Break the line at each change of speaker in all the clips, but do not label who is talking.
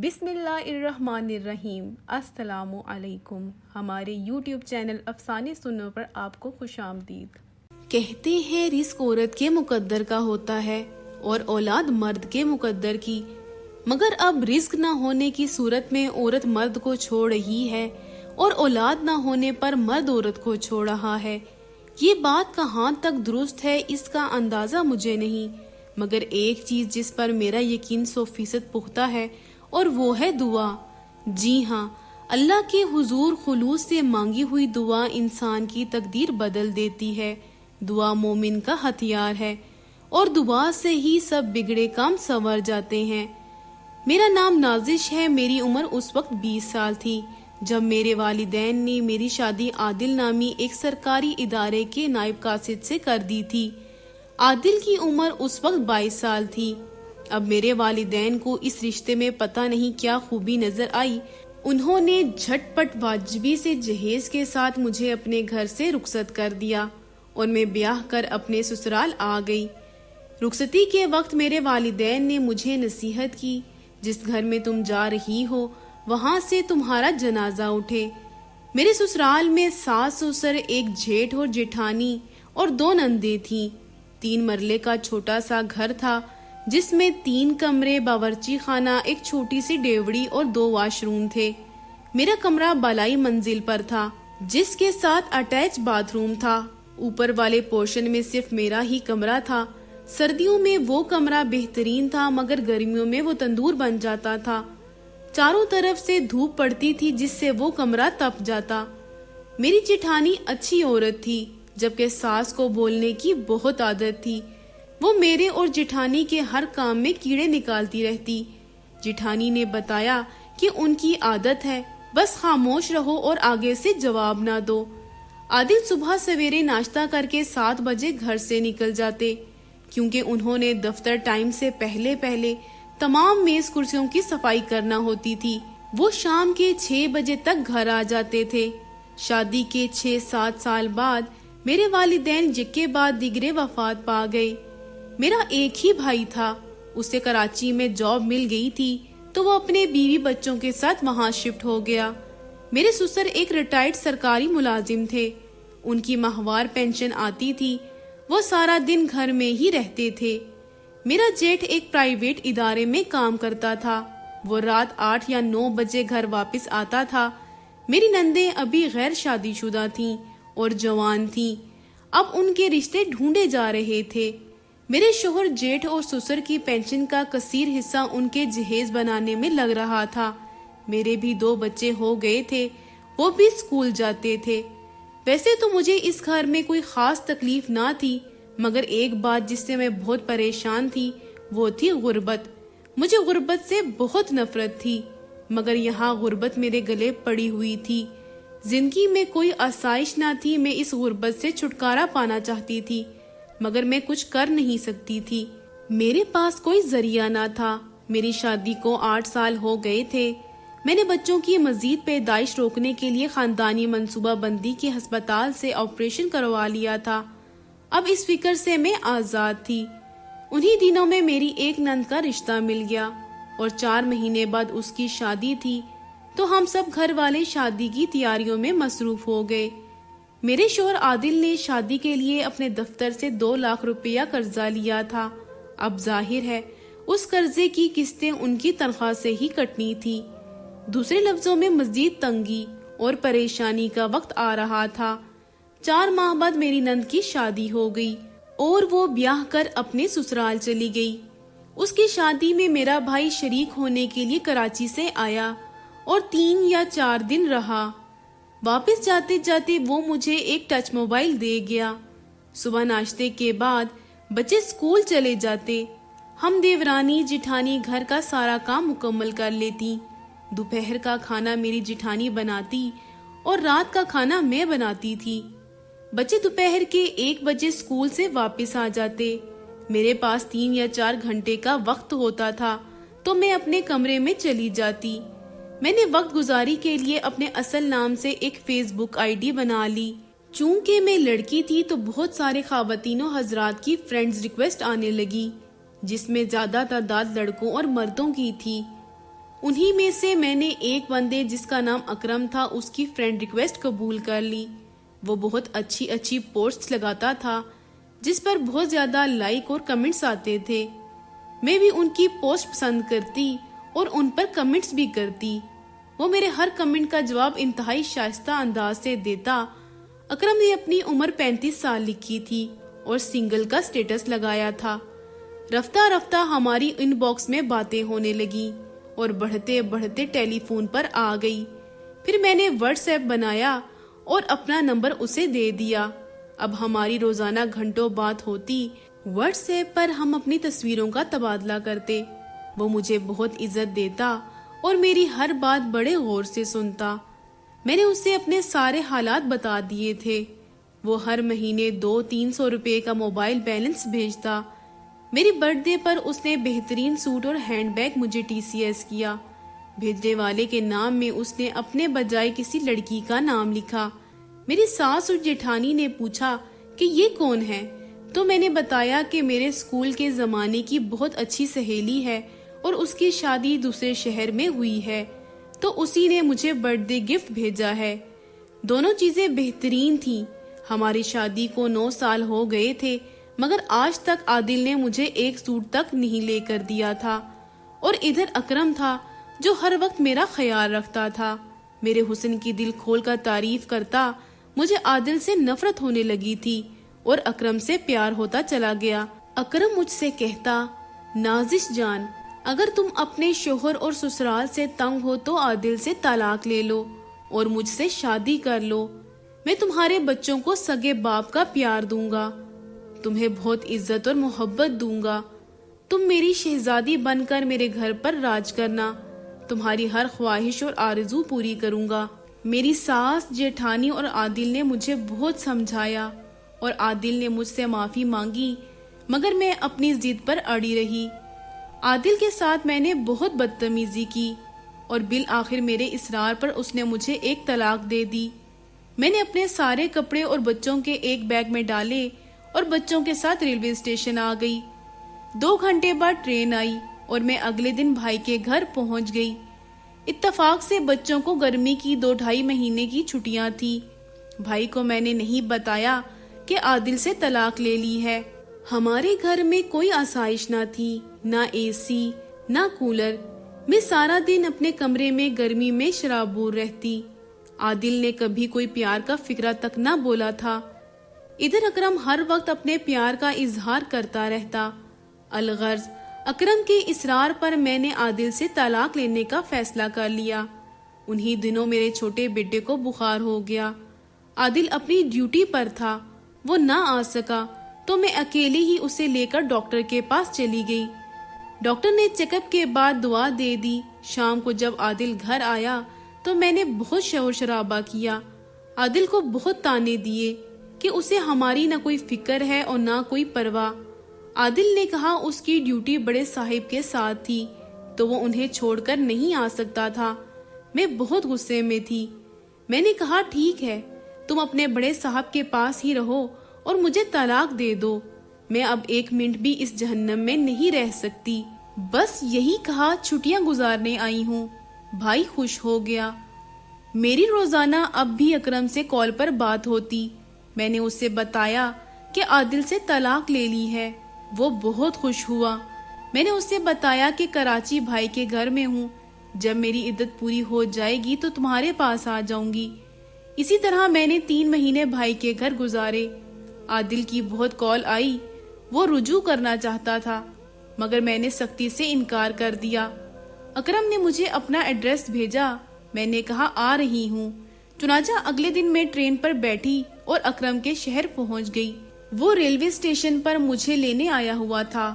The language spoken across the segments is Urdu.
بسم اللہ الرحمن الرحیم۔ السلام علیکم۔ ہمارے یوٹیوب چینل افسانے سنو پر آپ کو خوش آمدید۔ کہتے ہیں رزق عورت کے مقدر کا ہوتا ہے اور اولاد مرد کے مقدر کی، مگر اب رزق نہ ہونے کی صورت میں عورت مرد کو چھوڑ رہی ہے اور اولاد نہ ہونے پر مرد عورت کو چھوڑ رہا ہے۔ یہ بات کہاں تک درست ہے اس کا اندازہ مجھے نہیں، مگر ایک چیز جس پر میرا یقین 100% پختہ ہے اور وہ ہے دعا۔ جی ہاں، اللہ کے حضور خلوص سے مانگی ہوئی دعا انسان کی تقدیر بدل دیتی ہے۔ دعا مومن کا ہتھیار ہے اور دعا سے ہی سب بگڑے کام سنور جاتے ہیں۔ میرا نام نازش ہے۔ میری عمر اس وقت 20 سال تھی جب میرے والدین نے میری شادی عادل نامی ایک سرکاری ادارے کے نائب قاصد سے کر دی تھی۔ عادل کی عمر اس وقت 22 سال تھی۔ اب میرے والدین کو اس رشتے میں پتہ نہیں کیا خوبی نظر آئی، انہوں نے جھٹ پٹ واجبی سے جہیز کے ساتھ مجھے اپنے گھر سے رخصت کر دیا اور میں بیاہ کر اپنے سسرال آ گئی۔ رخصتی کے وقت میرے والدین نے مجھے نصیحت کی، جس گھر میں تم جا رہی ہو وہاں سے تمہارا جنازہ اٹھے۔ میرے سسرال میں ساس سسر، ایک جیٹھ اور جیٹھانی اور 2 نندیں تھیں۔ 3 مرلے کا چھوٹا سا گھر تھا جس میں 3 کمرے، باورچی خانہ، ایک چھوٹی سی ڈیوڑی اور 2 واش روم تھے۔ میرا کمرہ بالائی منزل پر تھا جس کے ساتھ اٹیچ باتھ روم تھا۔ اوپر والے پورشن میں صرف میرا ہی کمرہ تھا۔ سردیوں میں وہ کمرہ بہترین تھا مگر گرمیوں میں وہ تندور بن جاتا تھا۔ چاروں طرف سے دھوپ پڑتی تھی جس سے وہ کمرہ تپ جاتا۔ میری جیٹھانی اچھی عورت تھی جبکہ ساس کو بولنے کی بہت عادت تھی۔ وہ میرے اور جیٹھانی کے ہر کام میں کیڑے نکالتی رہتی۔ جیٹھانی نے بتایا کہ ان کی عادت ہے، بس خاموش رہو اور آگے سے جواب نہ دو۔ عادل صبح سویرے ناشتہ کر کے 7 بجے گھر سے نکل جاتے، کیونکہ انہوں نے دفتر ٹائم سے پہلے تمام میز کرسیوں کی صفائی کرنا ہوتی تھی۔ وہ شام کے 6 بجے تک گھر آ جاتے تھے۔ شادی کے 6-7 سال بعد میرے والدین یکے بعد دیگرے وفات پا گئے۔ میرا ایک ہی بھائی تھا، اسے کراچی میں جاب مل گئی تھی تو وہ اپنے بیوی بچوں کے ساتھ وہاں شفٹ ہو گیا۔ میرے سسر ایک ریٹائرڈ سرکاری ملازم تھے، ان کی ماہوار پینشن آتی تھی، وہ سارا دن گھر میں ہی رہتے تھے۔ میرا جیٹھ ایک پرائیویٹ ادارے میں کام کرتا تھا، وہ رات 8 یا 9 بجے گھر واپس آتا تھا۔ میری نندیں ابھی غیر شادی شدہ تھیں اور جوان تھیں، اب ان کے رشتے ڈھونڈے جا رہے تھے۔ میرے شوہر جیٹھ اور سسر کی پینشن کا کثیر حصہ ان کے جہیز بنانے میں لگ رہا تھا۔ میرے بھی 2 بچے ہو گئے تھے، وہ بھی اسکول جاتے تھے۔ ویسے تو مجھے اس گھر میں کوئی خاص تکلیف نہ تھی، مگر ایک بات جس سے میں بہت پریشان تھی وہ تھی غربت۔ مجھے غربت سے بہت نفرت تھی، مگر یہاں غربت میرے گلے پڑی ہوئی تھی۔ زندگی میں کوئی آسائش نہ تھی، میں اس غربت سے چھٹکارا پانا چاہتی تھی مگر میں کچھ کر نہیں سکتی تھی۔ میرے پاس کوئی ذریعہ نہ تھا۔ میری شادی کو 8 سال ہو گئے تھے۔ میں نے بچوں کی مزید پیدائش روکنے کے لیے خاندانی منصوبہ بندی کے ہسپتال سے آپریشن کروا لیا تھا۔ اب اس فکر سے میں آزاد تھی۔ انہی دنوں میں میری ایک نند کا رشتہ مل گیا اور 4 مہینے بعد اس کی شادی تھی، تو ہم سب گھر والے شادی کی تیاریوں میں مصروف ہو گئے۔ میرے شوہر عادل نے شادی کے لیے اپنے دفتر سے 2 لاکھ روپیہ قرضہ لیا تھا۔ اب ظاہر ہے اس قرضے کی قسطیں ان کی تنخواہ سے ہی کٹنی تھی۔ دوسرے لفظوں میں مزید تنگی اور پریشانی کا وقت آ رہا تھا۔ 4 ماہ بعد میری نند کی شادی ہو گئی اور وہ بیاہ کر اپنے سسرال چلی گئی۔ اس کی شادی میں میرا بھائی شریک ہونے کے لیے کراچی سے آیا اور 3 یا 4 دن رہا۔ واپس جاتے جاتے وہ مجھے ایک ٹچ موبائل دے گیا۔ صبح ناشتے کے بعد بچے اسکول چلے جاتے، ہم دیورانی جیٹھانی گھر کا سارا کام مکمل کر لیتی۔ دوپہر کا کھانا میری جیٹھانی بناتی اور رات کا کھانا میں بناتی تھی۔ بچے دوپہر کے 1 بجے اسکول سے واپس آ جاتے۔ میرے پاس 3 یا 4 گھنٹے کا وقت ہوتا تھا تو میں اپنے کمرے میں چلی جاتی۔ میں نے وقت گزاری کے لیے اپنے اصل نام سے ایک فیس بک ID بنا لی۔ چونکہ میں لڑکی تھی تو بہت سارے خواتین و حضرات کی فرینڈز ریکویسٹ آنے لگی، جس میں زیادہ تعداد لڑکوں اور مردوں کی تھی۔ انہی میں سے میں نے ایک بندے جس کا نام اکرم تھا اس کی فرینڈ ریکویسٹ قبول کر لی۔ وہ بہت اچھی پوسٹس لگاتا تھا جس پر بہت زیادہ لائک اور کمنٹس آتے تھے۔ میں بھی ان کی پوسٹ پسند کرتی اور ان پر کمنٹس بھی کرتی۔ وہ میرے ہر کمنٹ کا جواب انتہائی شائستہ انداز سے دیتا۔ اکرم نے اپنی عمر 35 سال لکھی تھی اور سنگل کا سٹیٹس لگایا تھا۔ رفتہ رفتہ ہماری ان باکس میں باتیں ہونے لگی اور بڑھتے بڑھتے ٹیلی فون پر آ گئی۔ پھر میں نے واٹس ایپ بنایا اور اپنا نمبر اسے دے دیا۔ اب ہماری روزانہ گھنٹوں بات ہوتی۔ واٹس ایپ پر ہم اپنی تصویروں کا تبادلہ کرتے۔ وہ مجھے بہت عزت دیتا اور میری ہر بات بڑے غور سے سنتا۔ میں نے اسے اپنے سارے حالات بتا دیے تھے۔ وہ ہر مہینے 200-300 روپے کا موبائل بیلنس بھیجتا۔ میری برتھ ڈے پر اس نے بہترین سوٹ اور ہینڈ بیگ مجھے TCS کیا۔ بھیجنے والے کے نام میں اس نے اپنے بجائے کسی لڑکی کا نام لکھا۔ میری ساس اور جیٹھانی نے پوچھا کہ یہ کون ہے، تو میں نے بتایا کہ میرے اسکول کے زمانے کی بہت اچھی سہیلی ہے اور اس کی شادی دوسرے شہر میں ہوئی ہے، تو اسی نے مجھے برتھ ڈے گفٹ بھیجا ہے۔ دونوں چیزیں بہترین تھیں۔ ہماری شادی کو 9 سال ہو گئے تھے مگر آج تک عادل نے مجھے ایک سوٹ تک نہیں لے کر دیا تھا۔ اور ادھر اکرم تھا جو ہر وقت میرا خیال رکھتا تھا، میرے حسن کی دل کھول کر تعریف کرتا۔ مجھے عادل سے نفرت ہونے لگی تھی اور اکرم سے پیار ہوتا چلا گیا۔ اکرم مجھ سے کہتا، نازش جان، اگر تم اپنے شوہر اور سسرال سے تنگ ہو تو عادل سے طلاق لے لو اور مجھ سے شادی کر لو۔ میں تمہارے بچوں کو سگے باپ کا پیار دوں گا، تمہیں بہت عزت اور محبت دوں گا۔ تم میری شہزادی بن کر میرے گھر پر راج کرنا، تمہاری ہر خواہش اور آرزو پوری کروں گا۔ میری ساس، جیٹھانی اور عادل نے مجھے بہت سمجھایا اور عادل نے مجھ سے معافی مانگی مگر میں اپنی ضد پر اڑی رہی۔ عادل کے ساتھ میں نے بہت بدتمیزی کی اور بالآخر میرے اصرار پر اس نے مجھے ایک طلاق دے دی۔ میں نے اپنے سارے کپڑے اور بچوں کے ایک بیگ میں ڈالے اور بچوں کے ساتھ ریلوے اسٹیشن آ گئی۔ 2 گھنٹے بعد ٹرین آئی اور میں اگلے دن بھائی کے گھر پہنچ گئی۔ اتفاق سے بچوں کو گرمی کی 2-2.5 مہینے کی چھٹیاں تھی۔ بھائی کو میں نے نہیں بتایا کہ عادل سے طلاق لے لی ہے۔ ہمارے گھر میں کوئی آسائش نہ تھی، نہ AC، نہ کولر۔ میں سارا دن اپنے کمرے میں گرمی میں شرابور رہتی۔ عادل نے کبھی کوئی پیار کا فکرہ تک نہ بولا تھا۔ ادھر اکرم ہر وقت اپنے پیار کا اظہار کرتا رہتا۔ الغرض اکرم کے اصرار پر میں نے عادل سے طلاق لینے کا فیصلہ کر لیا۔ انہی دنوں میرے چھوٹے بیٹے کو بخار ہو گیا۔ عادل اپنی ڈیوٹی پر تھا، وہ نہ آ سکا تو میں اکیلے ہی اسے لے کر ڈاکٹر کے پاس چلی گئی۔ ڈاکٹر نے چیک اپ کے بعد دعا دے دی۔ شام کو جب عادل گھر آیا تو میں نے بہت شور شرابہ کیا۔ عادل کو بہت تانے دیے کہ اسے ہماری نہ کوئی فکر ہے اور نہ کوئی پرواہ۔ عادل نے کہا اس کی ڈیوٹی بڑے صاحب کے ساتھ تھی تو وہ انہیں چھوڑ کر نہیں آ سکتا تھا۔ میں بہت غصے میں تھی۔ میں نے کہا ٹھیک ہے، تم اپنے بڑے صاحب کے پاس ہی رہو اور مجھے طلاق دے دو، میں اب 1 منٹ بھی اس جہنم میں نہیں رہ سکتی۔ بس یہی کہا چھٹیاں گزارنے آئی ہوں۔ بھائی خوش ہو گیا۔ میری روزانہ اب بھی اکرم سے کال پر بات ہوتی۔ میں نے اسے بتایا کہ عادل سے طلاق لے لی ہے۔ وہ بہت خوش ہوا۔ میں نے اسے بتایا کہ کراچی بھائی کے گھر میں ہوں، جب میری عدت پوری ہو جائے گی تو تمہارے پاس آ جاؤں گی۔ اسی طرح میں نے 3 مہینے بھائی کے گھر گزارے۔ عادل کی بہت کال آئی، وہ رجوع کرنا چاہتا تھا مگر میں نے سختی سے انکار کر دیا۔ اکرم نے مجھے اپنا ایڈریس بھیجا، میں نے کہا آ رہی ہوں۔ چنانچہ اگلے دن میں ٹرین پر بیٹھی اور اکرم کے شہر پہنچ گئی۔ وہ ریلوے اسٹیشن پر مجھے لینے آیا ہوا تھا۔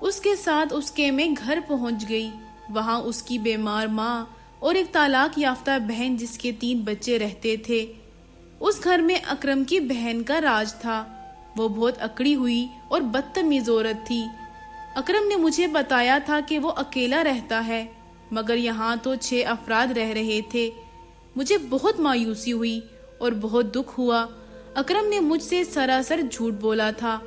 اس کے ساتھ اس کے میں گھر پہنچ گئی۔ وہاں اس کی بیمار ماں اور ایک طلاق یافتہ بہن جس کے 3 بچے رہتے تھے۔ اس گھر میں اکرم کی بہن کا راج تھا۔ وہ بہت اکڑی ہوئی اور بدتمیز عورت تھی۔ اکرم نے مجھے بتایا تھا کہ وہ اکیلا رہتا ہے مگر یہاں تو 6 افراد رہ رہے تھے۔ مجھے بہت مایوسی ہوئی اور بہت دکھ ہوا۔ اکرم نے مجھ سے سراسر جھوٹ بولا تھا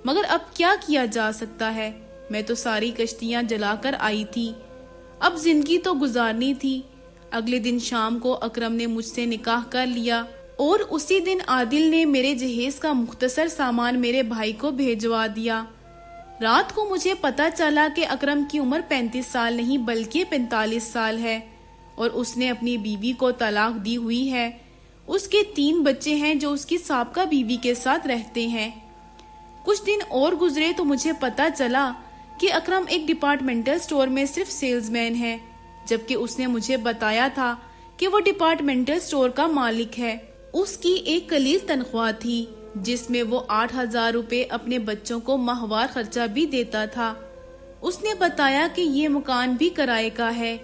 مگر اب کیا کیا جا سکتا ہے، میں تو ساری کشتیاں جلا کر آئی تھی۔ اب زندگی تو گزارنی تھی۔ اگلے دن شام کو اکرم نے مجھ سے نکاح کر لیا اور اسی دن عادل نے میرے جہیز کا مختصر سامان میرے بھائی کو بھیجوا دیا۔ رات کو مجھے پتا چلا کہ اکرم کی عمر 35 سال نہیں بلکہ 45 سال ہے اور اس نے اپنی بیوی کو طلاق دی ہوئی ہے۔ اس کے 3 بچے ہیں جو اس کی سابقہ بیوی کے ساتھ رہتے ہیں۔ کچھ دن اور گزرے تو مجھے پتا چلا کہ اکرم ایک ڈپارٹمنٹل سٹور میں صرف سیلز مین ہے، جبکہ اس نے مجھے بتایا تھا کہ وہ ڈپارٹمنٹل سٹور کا مالک ہے۔ اس کی ایک قلیل تنخواہ تھی جس میں وہ 8,000 روپے اپنے بچوں کو ماہوار خرچہ بھی دیتا تھا۔ اس نے بتایا کہ یہ مکان بھی کرائے کا ہے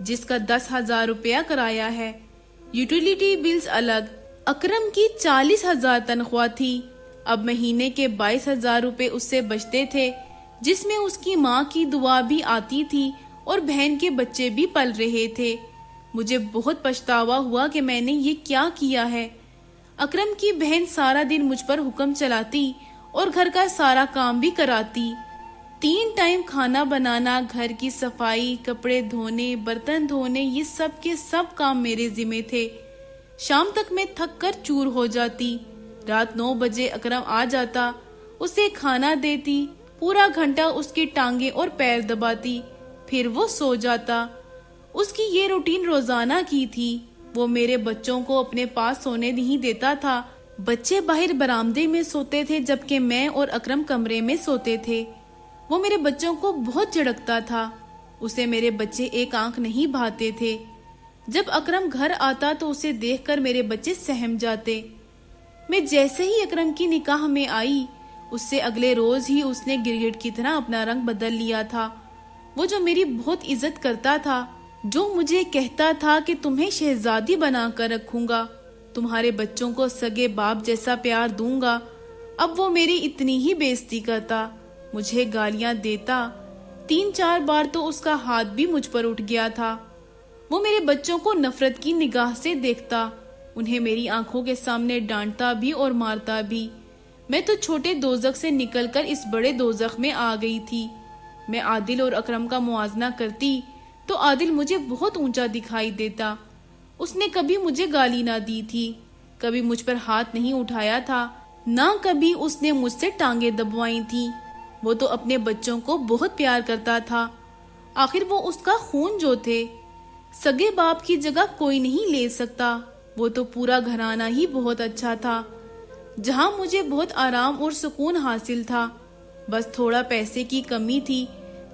جس کا 10,000 روپیہ کرایہ ہے، یوٹیلیٹی بلز الگ۔ اکرم کی 40,000 تنخواہ تھی۔ اب مہینے کے 22,000 روپے اس سے بچتے تھے، جس میں اس کی ماں کی دعا بھی آتی تھی اور بہن کے بچے بھی پل رہے تھے۔ مجھے بہت پچھتاوا ہوا کہ میں نے یہ کیا کیا ہے۔ اکرم کی بہن سارا دن مجھ پر حکم چلاتی اور گھر کا سارا کام بھی کراتی۔ 3 ٹائم کھانا بنانا، گھر کی صفائی، کپڑے دھونے، برتن دھونے، یہ سب کے سب کام میرے ذمہ تھے۔ شام تک میں تھک کر چور ہو جاتی۔ رات 9 بجے اکرم آ جاتا، اسے کھانا دیتی، پورا گھنٹہ اس کی ٹانگیں اور پیر دباتی، پھر وہ سو جاتا۔ اس کی یہ روٹین روزانہ کی تھی۔ وہ میرے بچوں کو اپنے پاس سونے نہیں دیتا تھا۔ بچے باہر برآمدے میں سوتے تھے جبکہ میں اور اکرم کمرے میں سوتے تھے۔ وہ میرے بچوں کو بہت جھڑکتا تھا۔ اسے میرے بچے ایک آنکھ نہیں بھاتے تھے۔ جب اکرم گھر آتا تو اسے دیکھ کر میرے بچے سہم جاتے۔ میں جیسے ہی اکرم کی نکاح میں آئی، اس سے اگلے روز ہی اس نے گرگٹ کی طرح اپنا رنگ بدل لیا تھا۔ وہ جو میری بہت عزت کرتا تھا، جو مجھے کہتا تھا کہ تمہیں شہزادی بنا کر رکھوں گا، تمہارے بچوں کو سگے باپ جیسا پیار دوں گا، اب وہ میری اتنی ہی بے عزتی کرتا، مجھے گالیاں دیتا۔ 3-4 بار تو اس کا ہاتھ بھی مجھ پر اٹھ گیا تھا۔ وہ میرے بچوں کو نفرت کی نگاہ سے دیکھتا، انہیں میری آنکھوں کے سامنے ڈانٹتا بھی اور مارتا بھی۔ میں تو چھوٹے دوزخ سے نکل کر اس بڑے دوزخ میں آ گئی تھی۔ میں عادل اور اکرم کا موازنہ کرتی تو عادل مجھے بہت اونچا دکھائی دیتا۔ اس نے کبھی مجھے گالی نہ دی تھی، کبھی مجھ پر ہاتھ نہیں اٹھایا تھا، نہ کبھی اس نے مجھ سے ٹانگیں دبوائی تھی۔ وہ تو اپنے بچوں کو بہت پیار کرتا تھا، آخر وہ اس کا خون جو تھے۔ سگے باپ کی جگہ کوئی نہیں لے سکتا۔ وہ تو پورا گھرانہ ہی بہت اچھا تھا، جہاں مجھے بہت آرام اور سکون حاصل تھا۔ بس تھوڑا پیسے کی کمی تھی،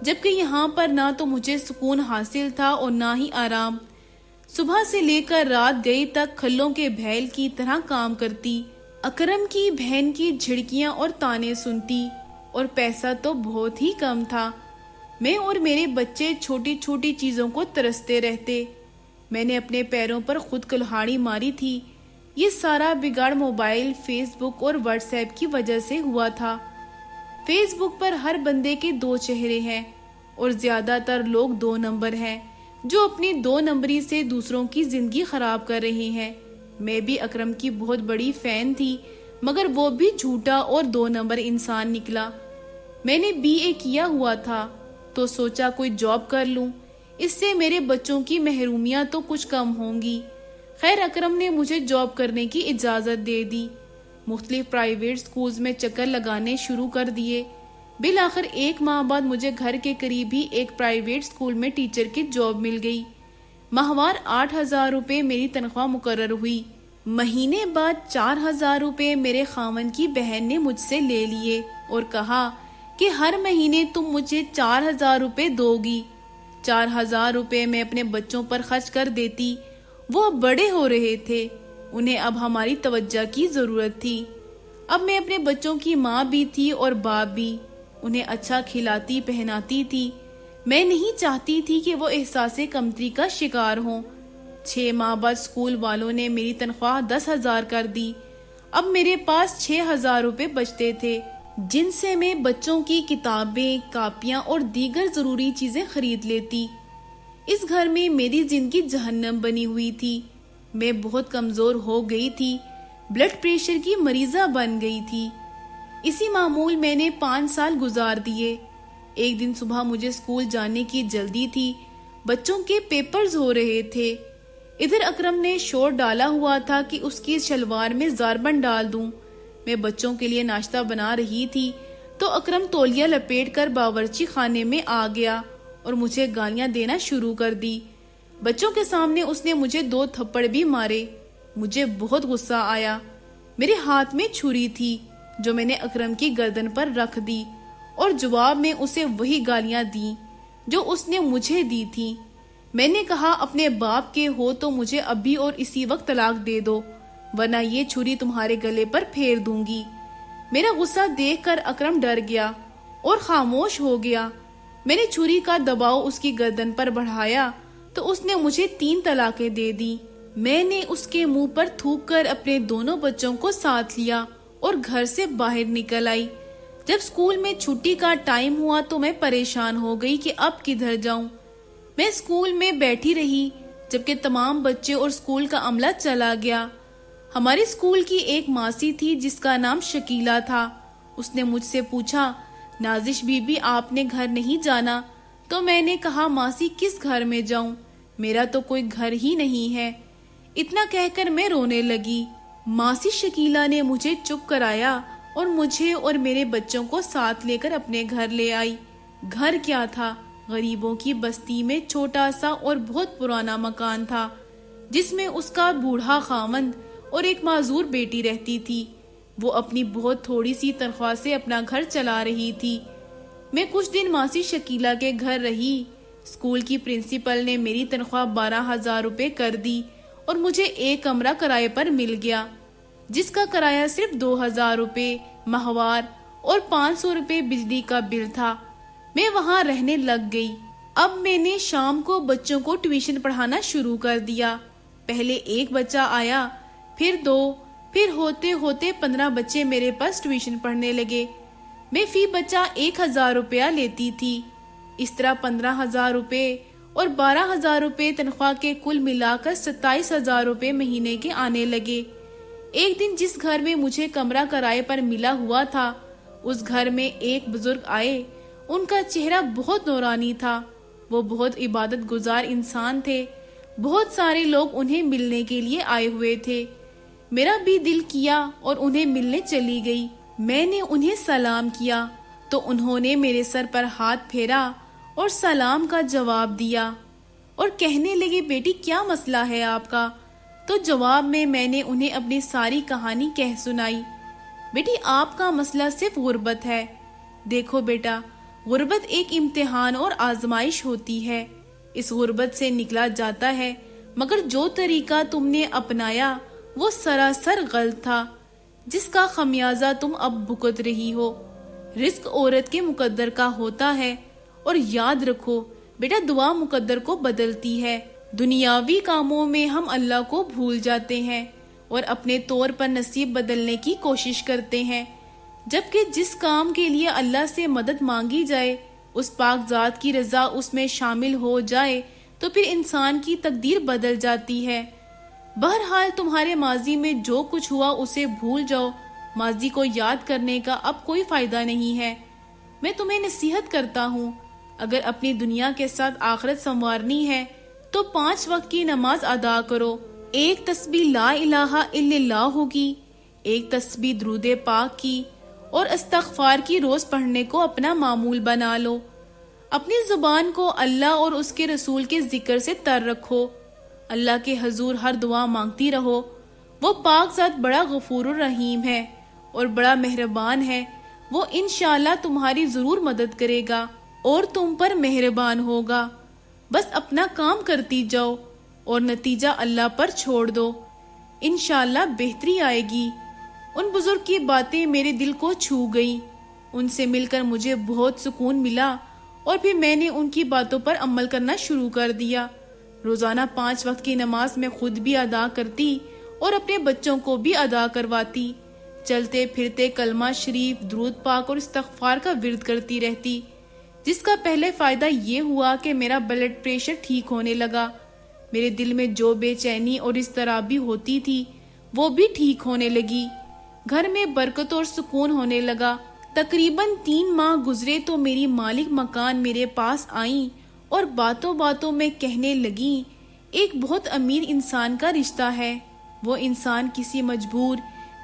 جبکہ یہاں پر نہ تو مجھے سکون حاصل تھا اور نہ ہی آرام۔ صبح سے لے کر رات گئی تک کھلوں کے بھیل کی طرح کام کرتی، اکرم کی بہن کی جھڑکیاں اور تانے سنتی، اور پیسہ تو بہت ہی کم تھا۔ میں اور میرے بچے چھوٹی چھوٹی چیزوں کو ترستے رہتے۔ میں نے اپنے پیروں پر خود کلہاڑی ماری تھی۔ یہ سارا بگاڑ موبائل، فیس بک اور واٹس ایپ کی وجہ سے ہوا تھا۔ فیس بک پر ہر بندے کے 2 چہرے ہیں اور زیادہ تر لوگ 2 نمبر ہیں جو اپنی 2 نمبری سے دوسروں کی زندگی خراب کر رہے ہیں۔ میں بھی اکرم کی بہت بڑی فین تھی، مگر وہ بھی جھوٹا اور 2 نمبر انسان نکلا۔ میں نے BA کیا ہوا تھا تو سوچا کوئی جاب کر لوں، اس سے میرے بچوں کی محرومیاں تو کچھ کم ہوں گی۔ خیر اکرم نے مجھے جاب کرنے کی اجازت دے دی۔ مختلف پرائیویٹ سکولز میں چکر لگانے شروع کر دیے۔ بالآخر 1 ماہ بعد مجھے گھر کے قریب ہی ایک پرائیویٹ سکول میں ٹیچر کی جاب مل گئی۔ ماہوار 8,000 روپے میری تنخواہ مقرر ہوئی۔ مہینے بعد 4,000 روپے میرے خاوند کی بہن نے مجھ سے لے لیے اور کہا کہ ہر مہینے تم مجھے 4,000 روپے دو گی۔ 4,000 روپے میں اپنے بچوں پر خرچ کر دیتی۔ وہ اب بڑے ہو رہے تھے، انہیں اب ہماری توجہ کی ضرورت تھی۔ اب میں اپنے بچوں کی ماں بھی تھی اور باپ بھی، انہیں اچھا کھلاتی پہناتی تھی۔ میں نہیں چاہتی تھی کہ وہ احساس کمتری کا شکار ہوں۔ 6 ماہ بعد اسکول والوں نے میری تنخواہ 10,000 کر دی۔ اب میرے پاس 6,000 روپے بچتے تھے، جن سے میں بچوں کی کتابیں، کاپیاں اور دیگر ضروری چیزیں خرید لیتی۔ اس گھر میں میری زندگی جہنم بنی ہوئی تھی۔ میں بہت کمزور ہو گئی تھی، بلڈ پریشر کی مریضہ بن گئی تھی۔ اسی معمول میں نے 5 سال گزار دیے۔ ایک دن صبح مجھے اسکول جانے کی جلدی تھی۔ بچوں کے پیپرز ہو رہے تھے۔ ادھر اکرم نے شور ڈالا ہوا تھا کہ اس کی شلوار میں زاربن ڈال دوں۔ میں بچوں کے لیے ناشتہ بنا رہی تھی تو اکرم تولیہ لپیٹ کر باورچی خانے میں آ گیا اور مجھے گالیاں دینا شروع کر دی۔ بچوں کے سامنے اس نے مجھے 2 تھپڑ بھی مارے۔ مجھے بہت غصہ آیا۔ میرے ہاتھ میں چھری تھی جو میں نے اکرم کی گردن پر رکھ دی اور جواب میں اسے وہی گالیاں دیں جو اس نے مجھے دی تھی۔ میں نے کہا اپنے باپ کے ہو تو مجھے ابھی اور اسی وقت طلاق دے دو ورنہ یہ چھری تمہارے گلے پر پھیر دوں گی۔ میرا غصہ دیکھ کر اکرم ڈر گیا اور خاموش ہو گیا۔ میں نے چھری کا دباؤ اس کی گردن پر بڑھایا تو اس نے مجھے 3 طلاقیں دے دی۔ میں نے اس کے منہ پر تھوک کر اپنے دونوں بچوں کو ساتھ لیا اور گھر سے باہر نکل آئی۔ جب اسکول میں چھٹی کا ٹائم ہوا تو میں پریشان ہو گئی کہ اب کدھر جاؤں۔ میں اسکول میں بیٹھی رہی جبکہ تمام بچے اور اسکول کا عملہ چلا گیا۔ ہماری اسکول کی ایک ماسی تھی جس کا نام شکیلہ تھا۔ اس نے مجھ سے پوچھا نازش بی بی آپ نے گھر نہیں جانا؟ تو میں نے کہا ماسی کس گھر میں جاؤں، میرا تو کوئی گھر ہی نہیں ہے۔ اتنا کہہ کر میں رونے لگی۔ ماسی شکیلہ نے مجھے چپ کرایا اور مجھے اور میرے بچوں کو ساتھ لے کر اپنے گھر لے آئی۔ گھر کیا تھا، غریبوں کی بستی میں چھوٹا سا اور بہت پرانا مکان تھا جس میں اس کا بوڑھا خاوند اور ایک معذور بیٹی رہتی تھی۔ وہ اپنی بہت تھوڑی سی تنخواہ سے اپنا گھر چلا رہی تھی۔ میں کچھ دن ماسی شکیلہ کے گھر رہی۔ اسکول کی پرنسپل نے میری تنخواہ 12,000 روپے کر دی اور مجھے ایک کمرہ کرائے پر مل گیا جس کا کرایہ صرف 2,000 روپے ماہوار اور 500 روپے بجلی کا بل تھا۔ میں وہاں رہنے لگ گئی۔ اب میں نے شام کو بچوں کو ٹیوشن پڑھانا شروع کر دیا۔ پہلے 1 بچہ آیا، پھر 2، پھر ہوتے ہوتے 15 بچے میرے پاس ٹیوشن پڑھنے لگے۔ میں فی بچہ 1,000 روپیہ لیتی تھی۔ اس طرح 15,000 روپے اور 12,000 روپے تنخواہ کے کل ملا کر 27,000 روپے مہینے کے آنے لگے۔ ایک دن جس گھر میں مجھے کمرہ کرائے پر ملا ہوا تھا اس گھر میں ایک بزرگ آئے۔ ان کا چہرہ بہت نورانی تھا۔ وہ بہت عبادت گزار انسان تھے۔ بہت سارے لوگ انہیں ملنے کے لیے آئے ہوئے تھے۔ میرا بھی دل کیا اور انہیں ملنے چلی گئی۔ میں نے انہیں سلام کیا تو انہوں نے میرے سر پر ہاتھ پھیرا اور سلام کا جواب دیا اور کہنے لگے بیٹی کیا مسئلہ ہے آپ کا؟ تو جواب میں نے انہیں اپنی ساری کہانی کہہ سنائی۔ بیٹی آپ کا مسئلہ صرف غربت ہے۔ دیکھو بیٹا، غربت ایک امتحان اور آزمائش ہوتی ہے۔ اس غربت سے نکلا جاتا ہے مگر جو طریقہ تم نے اپنایا وہ سراسر غلط تھا جس کا خمیازہ تم اب بھگت رہی ہو۔ رزق عورت کے مقدر کا ہوتا ہے اور یاد رکھو بیٹا دعا مقدر کو بدلتی ہے۔ دنیاوی کاموں میں ہم اللہ کو بھول جاتے ہیں اور اپنے طور پر نصیب بدلنے کی کوشش کرتے ہیں، جبکہ جس کام کے لیے اللہ سے مدد مانگی جائے اس پاک ذات کی رضا اس میں شامل ہو جائے تو پھر انسان کی تقدیر بدل جاتی ہے۔ بہرحال تمہارے ماضی میں جو کچھ ہوا اسے بھول جاؤ۔ ماضی کو یاد کرنے کا اب کوئی فائدہ نہیں ہے۔ میں تمہیں نصیحت کرتا ہوں، اگر اپنی دنیا کے ساتھ آخرت سنوارنی ہے تو 5 وقت کی نماز ادا کرو۔ 1 تسبیح لا الہ الا اللہ ہوگی، 1 تسبیح درود پاک کی اور استغفار کی روز پڑھنے کو اپنا معمول بنا لو۔ اپنی زبان کو اللہ اور اس کے رسول کے ذکر سے تر رکھو۔ اللہ کے حضور ہر دعا مانگتی رہو۔ وہ پاک ذات بڑا غفور الرحیم ہے اور بڑا مہربان ہے۔ وہ انشاءاللہ تمہاری ضرور مدد کرے گا اور تم پر مہربان ہوگا۔ بس اپنا کام کرتی جاؤ اور نتیجہ اللہ پر چھوڑ دو، انشاءاللہ بہتری آئے گی۔ ان بزرگ کی باتیں میرے دل کو چھو گئی۔ ان سے مل کر مجھے بہت سکون ملا اور پھر میں نے ان کی باتوں پر عمل کرنا شروع کر دیا۔ روزانہ 5 وقت کی نماز میں خود بھی ادا کرتی اور اپنے بچوں کو بھی ادا کرواتی۔ چلتے پھرتے کلمہ شریف، درود پاک اور استغفار کا ورد کرتی رہتی، جس کا پہلے فائدہ یہ ہوا کہ میرا بلڈ پریشر ٹھیک ہونے لگا۔ میرے دل میں جو بے چینی اور اضطرابی ہوتی تھی وہ بھی ٹھیک ہونے لگی۔ گھر میں برکت اور سکون ہونے لگا۔ تقریباً 3 ماہ گزرے تو میری مالک مکان میرے پاس آئیں اور باتوں باتوں میں کہنے لگیں ایک بہت امیر انسان کا رشتہ ہے۔ وہ انسان کسی مجبور،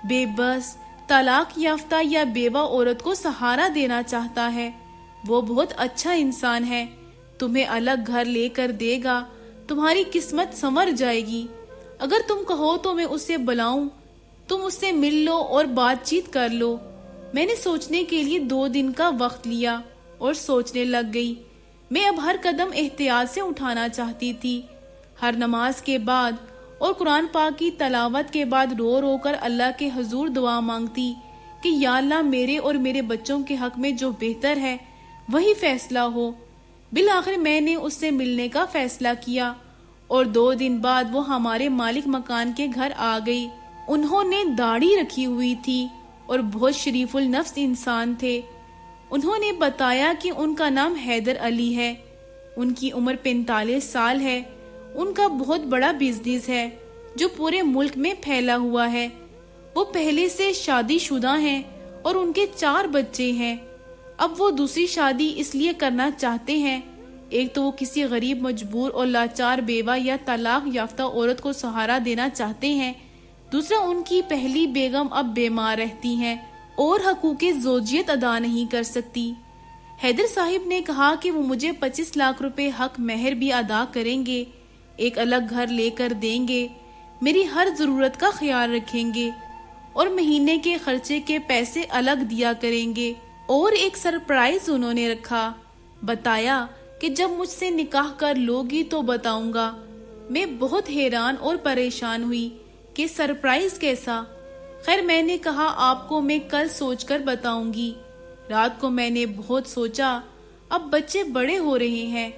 بے بس، طلاق یافتہ یا بیوہ عورت کو سہارا دینا چاہتا ہے۔ وہ بہت اچھا انسان ہے، تمہیں الگ گھر لے کر دے گا، تمہاری قسمت سنور جائے گی۔ اگر تم کہو تو میں اسے بلاؤں، تم اس سے مل لو اور بات چیت کر لو۔ میں نے سوچنے کے لیے 2 دن کا وقت لیا اور سوچنے لگ گئی۔ میں اب ہر قدم احتیاط سے اٹھانا چاہتی تھی۔ ہر نماز کے بعد اور قرآن پاک کی تلاوت کے بعد رو رو کر اللہ کے حضور دعا مانگتی کہ یا اللہ میرے اور میرے بچوں کے حق میں جو بہتر ہے وہی فیصلہ ہو۔ بالآخر میں نے اس سے ملنے کا فیصلہ کیا اور 2 دن بعد وہ ہمارے مالک مکان کے گھر آ گئی۔ انہوں نے داڑھی رکھی ہوئی تھی اور بہت شریف النفس انسان تھے۔ انہوں نے بتایا کہ ان کا نام حیدر علی ہے، ان کی عمر 45 سال ہے، ان کا بہت بڑا بزنس ہے جو پورے ملک میں پھیلا ہوا ہے۔ وہ پہلے سے شادی شدہ ہیں اور ان کے 4 بچے ہیں۔ اب وہ دوسری شادی اس لیے کرنا چاہتے ہیں، ایک تو وہ کسی غریب، مجبور اور لاچار بیوہ یا طلاق یافتہ عورت کو سہارا دینا چاہتے ہیں، دوسرا ان کی پہلی بیگم اب بیمار رہتی ہیں اور حقوق زوجیت ادا نہیں کر سکتی۔ حیدر صاحب نے کہا کہ وہ مجھے 25 لاکھ روپے حق مہر بھی ادا کریں گے، ایک الگ گھر لے کر دیں گے، میری ہر ضرورت کا خیال رکھیں گے اور مہینے کے خرچے کے پیسے الگ دیا کریں گے۔ اور ایک سرپرائز انہوں نے رکھا، بتایا کہ جب مجھ سے نکاح کر لوگی تو بتاؤں گا۔ میں بہت حیران اور پریشان ہوئی کہ سرپرائز کیسا؟ خیر میں نے کہا آپ کو میں کل سوچ کر بتاؤں گی۔ رات کو میں نے بہت سوچا، اب بچے بڑے ہو رہے ہیں،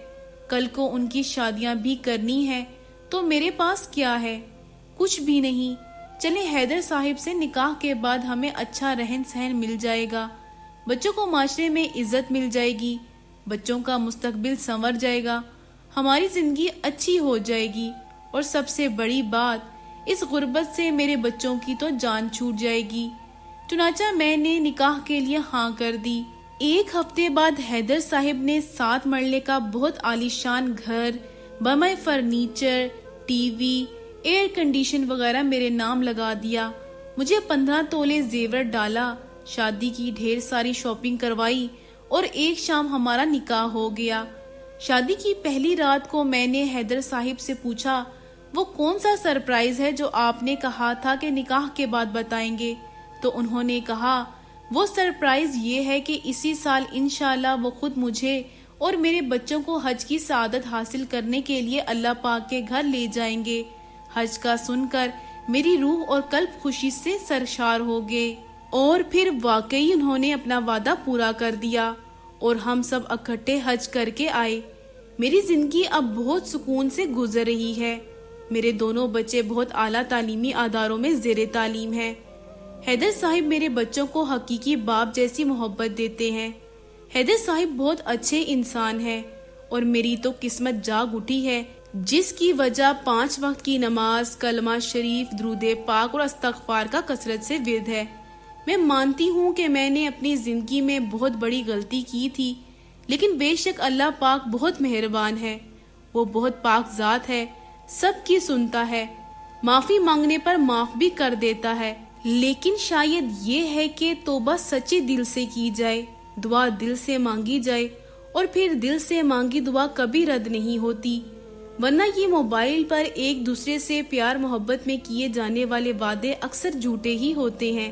کل کو ان کی شادیاں بھی کرنی ہیں، تو میرے پاس کیا ہے؟ کچھ بھی نہیں۔ چلیں حیدر صاحب سے نکاح کے بعد ہمیں اچھا رہن سہن مل جائے گا، بچوں کو معاشرے میں عزت مل جائے گی، بچوں کا مستقبل سنور جائے گا، ہماری زندگی اچھی ہو جائے گی، اور سب سے بڑی بات اس غربت سے میرے بچوں کی تو جان چھوٹ جائے گی۔ چنانچہ میں نے نکاح کے لیے ہاں کر دی۔ 1 ہفتے بعد حیدر صاحب نے 7 مرلے کا بہت عالیشان گھر، بمع furniture, T V, air condition وغیرہ میرے نام لگا دیا، مجھے 15 تولے زیور ڈالا، شادی کی ڈھیر ساری شاپنگ کروائی اور ایک شام ہمارا نکاح ہو گیا۔ شادی کی پہلی رات کو میں نے حیدر صاحب سے پوچھا وہ کون سا سرپرائز ہے جو آپ نے کہا تھا کہ نکاح کے بعد بتائیں گے؟ تو انہوں نے کہا وہ سرپرائز یہ ہے کہ اسی سال انشاءاللہ وہ خود مجھے اور میرے بچوں کو حج کی سعادت حاصل کرنے کے لیے اللہ پاک کے گھر لے جائیں گے۔ حج کا سن کر میری روح اور قلب خوشی سے سرشار ہو گئے، اور پھر واقعی انہوں نے اپنا وعدہ پورا کر دیا اور ہم سب اکٹھے حج کر کے آئے۔ میری زندگی اب بہت سکون سے گزر رہی ہے۔ میرے دونوں بچے بہت اعلیٰ تعلیمی اداروں میں زیر تعلیم ہیں۔ حیدر صاحب میرے بچوں کو حقیقی باپ جیسی محبت دیتے ہیں۔ حیدر صاحب بہت اچھے انسان ہیں اور میری تو قسمت جاگ اٹھی ہے، جس کی وجہ 5 وقت کی نماز، کلمہ شریف، درود پاک اور استغفار کا کثرت سے ورد ہے۔ میں مانتی ہوں کہ میں نے اپنی زندگی میں بہت بڑی غلطی کی تھی، لیکن بے شک اللہ پاک بہت مہربان ہے، وہ بہت پاک ذات ہے، سب کی سنتا ہے، معافی مانگنے پر معاف بھی کر دیتا ہے۔ لیکن شاید یہ ہے کہ توبہ سچے دل سے کی جائے، دعا دل سے مانگی جائے، اور پھر دل سے مانگی دعا کبھی رد نہیں ہوتی، ورنہ یہ موبائل پر ایک دوسرے سے پیار محبت میں کیے جانے والے وعدے اکثر جھوٹے ہی ہوتے ہیں۔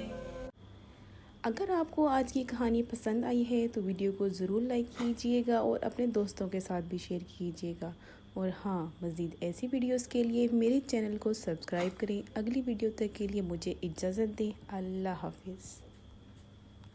اگر آپ کو آج کی کہانی پسند آئی ہے تو ویڈیو کو ضرور لائک کیجئے گا اور اپنے دوستوں کے ساتھ بھی شیئر کیجئے گا، اور ہاں مزید ایسی ویڈیوز کے لیے میرے چینل کو سبسکرائب کریں۔ اگلی ویڈیو تک کے لیے مجھے اجازت دیں۔ اللہ حافظ۔